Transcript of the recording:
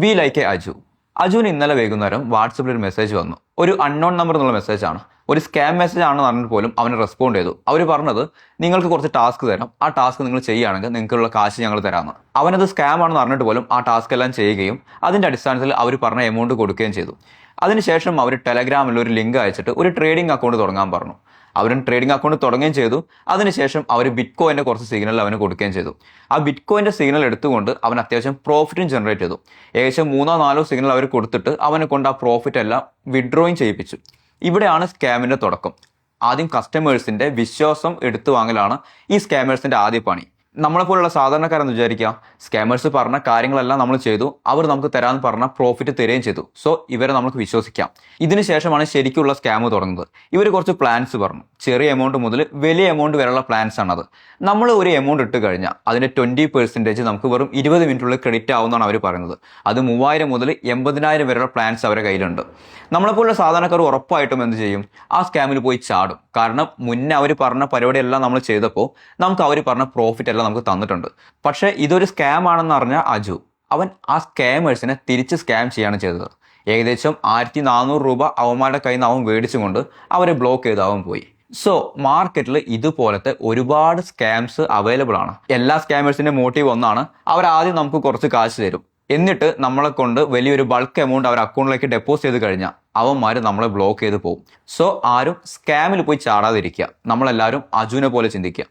B like a Aju. അജുവിന് ഇന്നലെ വൈകുന്നേരം വാട്സപ്പിൽ ഒരു മെസ്സേജ് വന്നു. ഒരു അൺനോൺ നമ്പർ എന്നുള്ള മെസ്സേജാണ്. ഒരു സ്കാം മെസ്സേജ് ആണെന്ന് പറഞ്ഞിട്ട് പോലും അവന് റെസ്പോണ്ട് ചെയ്തു. അവർ പറഞ്ഞത് നിങ്ങൾക്ക് കുറച്ച് ടാസ്ക് തരാം, ആ ടാസ്ക് നിങ്ങൾ ചെയ്യുകയാണെങ്കിൽ നിങ്ങൾക്കുള്ള കാശ് ഞങ്ങൾ തരാമെന്ന്. അവനത് സ്കാം ആണെന്ന് പറഞ്ഞിട്ട് പോലും ആ ടാസ്ക് എല്ലാം ചെയ്യുകയും അതിൻ്റെ അടിസ്ഥാനത്തിൽ അവർ പറഞ്ഞ എമൗണ്ട് കൊടുക്കുകയും ചെയ്തു. അതിനുശേഷം അവർ ടെലഗ്രാമിൽ ഒരു ലിങ്ക് അയച്ചിട്ട് ഒരു ട്രേഡിംഗ് അക്കൗണ്ട് തുടങ്ങാൻ പറഞ്ഞു. അവരും ട്രേഡിംഗ് അക്കൗണ്ട് തുടങ്ങുകയും ചെയ്തു. അതിനുശേഷം അവർ ബിറ്റ് കോയിൻ്റെ കുറച്ച് സിഗ്നൽ അവന് കൊടുക്കുകയും ചെയ്തു. ആ ബിറ്റ് കോയിൻ്റെ സിഗ്നൽ എടുത്തുകൊണ്ട് അവൻ അത്യാവശ്യം പ്രോഫിറ്റും ജനറേറ്റ് ചെയ്തു. ഏകദേശം 3-4 സിഗ്നൽ അവർ കൊടുത്തിട്ട് അവനെ കൊണ്ട് ആ പ്രോഫിറ്റ് എല്ലാം വിഡ്രോയും ചെയ്യിപ്പിച്ചു. ഇവിടെയാണ് സ്കാമിൻ്റെ തുടക്കം. ആദ്യം കസ്റ്റമേഴ്സിൻ്റെ വിശ്വാസം എടുത്തു വാങ്ങലാണ് ഈ സ്കാമേഴ്സിൻ്റെ ആദ്യ പണി. നമ്മളെപ്പോലുള്ള സാധാരണക്കാരെന്ന് വിചാരിക്കുക, സ്കാമേഴ്സ് പറഞ്ഞ കാര്യങ്ങളെല്ലാം നമ്മൾ ചെയ്തു, അവർ നമുക്ക് തരാമെന്ന് പറഞ്ഞ പ്രോഫിറ്റ് തരുകയും ചെയ്തു, സോ ഇവരെ നമുക്ക് വിശ്വസിക്കാം. ഇതിന് ശേഷമാണ് ശരിക്കുള്ള സ്കാം തുടങ്ങുന്നത്. ഇവർ കുറച്ച് പ്ലാൻസ് പറഞ്ഞു. ചെറിയ എമൗണ്ട് മുതൽ വലിയ എമൗണ്ട് വരെയുള്ള പ്ലാൻസ് ആണത്. നമ്മൾ ഒരു എമൗണ്ട് ഇട്ട് കഴിഞ്ഞാൽ അതിൻ്റെ 20% നമുക്ക് വെറും 20 മിനിറ്റുള്ളിൽ ക്രെഡിറ്റ് ആവുമെന്നാണ് അവർ പറയുന്നത്. അത് 3000 മുതൽ 80,000 വരെയുള്ള പ്ലാൻസ് അവരുടെ കയ്യിലുണ്ട്. നമ്മളെപ്പോലുള്ള സാധാരണക്കാർ ഉറപ്പായിട്ടും എന്ത് ചെയ്യും? ആ സ്കാമിൽ പോയി ചാടും. കാരണം മുന്നേ അവർ പറഞ്ഞ പരിപാടിയെല്ലാം നമ്മൾ ചെയ്തപ്പോൾ നമുക്ക് അവർ പറഞ്ഞ പ്രോഫിറ്റ് എല്ലാം നമുക്ക് തന്നിട്ടുണ്ട്. പക്ഷേ ഇതൊരു സ്കാം ആണെന്ന് അറിഞ്ഞ അജു അവൻ ആ സ്കാമേഴ്സിനെ തിരിച്ച് സ്കാം ചെയ്യാണ് ചെയ്തത്. ഏകദേശം 1400 രൂപ അവന്മാരുടെ കയ്യിൽ നിന്ന് അവൻ മേടിച്ചുകൊണ്ട് അവരെ ബ്ലോക്ക് ചെയ്ത് അവൻ പോയി. സോ മാർക്കറ്റിൽ ഇതുപോലത്തെ ഒരുപാട് സ്കാംസ് അവൈലബിൾ ആണ്. എല്ലാ സ്കാമേഴ്സിന്റെ മോട്ടീവ് ഒന്നാണ്, അവർ ആദ്യം നമുക്ക് കുറച്ച് കാശ് തരും, എന്നിട്ട് നമ്മളെ കൊണ്ട് വലിയൊരു ബൾക്ക് എമൗണ്ട് അവർ അക്കൗണ്ടിലേക്ക് ഡെപ്പോസിറ്റ് ചെയ്ത് കഴിഞ്ഞാൽ അവന്മാർ നമ്മളെ ബ്ലോക്ക് ചെയ്ത് പോകും. സോ ആരും സ്കാമിൽ പോയി ചാടാതിരിക്കുക. നമ്മളെല്ലാവരും അജുവിനെ പോലെ ചിന്തിക്കുക.